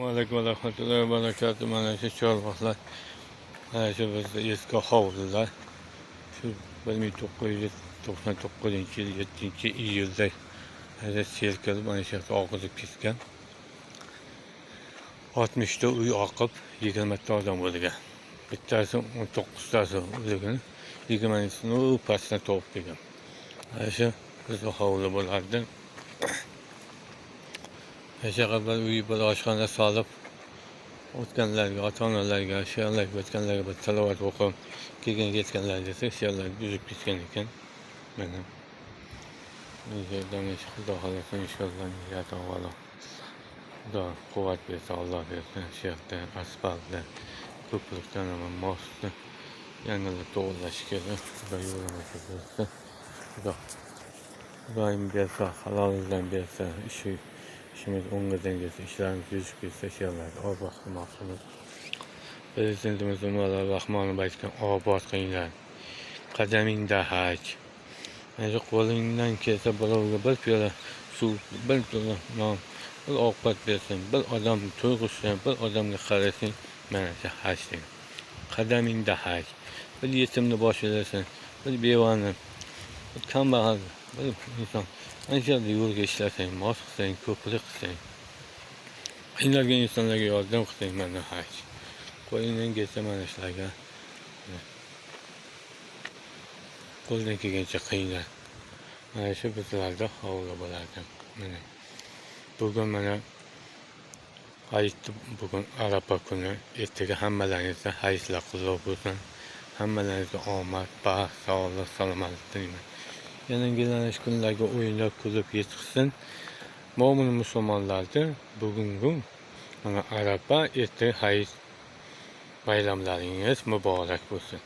Alaykum va rahmatullohi va barakatuh. Mana shu chorvoqlar, mana shu bizda eski hovlilar. Shu 1999-yil 7-iyulda sel kelib mana shu yerda oqizib ketgan. 60 ta uy oqib, 20 ta odam o'lgan. Bittasi 19 tasi o'lgan, 20tasini u pastdan topib kelgan. Mana shu bizda hovli bo'lardi. Yashaqablar uy bir oshxona solib o'tganlarga, ota-onalarga, she'rlarga o'tganlarga bir tilovat o'qib, kelgan ketganlarga she'rlar buzib ketgan ekan. Mana yerdan Xudo xolasa inshaalloh niyat avvalo. Xudo quvvat bersa, Alloh bersin. Shu yerda asfaltda, ko'prikdan ham mostni yangilar to'g'irlash kerak. Xudo yo'lini bersa, Xudo Xudoyim bersa, halolidan bersa, ishimiz o'ng'idan kelsa, ishlarimiz yurishib ketsa, she'rlarga obod qilmoqchimiz. Prezidentimiz Emomali Rahmonov aytgan obod qilinglar. Qadamingda haj. Mana shu qo'lingdan kelsa birovga bir piyola suv, bir piyola non, bir ovqat bersang, bir odam to'yg'izsang, bir odamga qarasang, mana shu haj degan. Qadamingda haj. Bir yetimni boshilasang, bir bevani, bir kambag'al, bir inson ana shu yerda yo'lga ishlasang, mos qilsang, ko'prik qilsang, qiynalgan insonlarga yordam qilsang, mana haj. Qo'lingdan kelsa mana shularga qo'ldan kelgancha qiyinlar. Mana shu bizlarda hovli bo'lardi. Mana bugun mana bugun Arafa kuni, ertaga hammalaringizga hayitlar qutlug' bo'lsin. Hammalaringizga omad, baxt, sog'lik, salomatlik tilayman. Yangilangan kunlarga o'yinlar kulib yetishsin. Mo'min musulmonlarga bugungi mana Arafa, ertaga hayit bayramlaringiz muborak bo'lsin.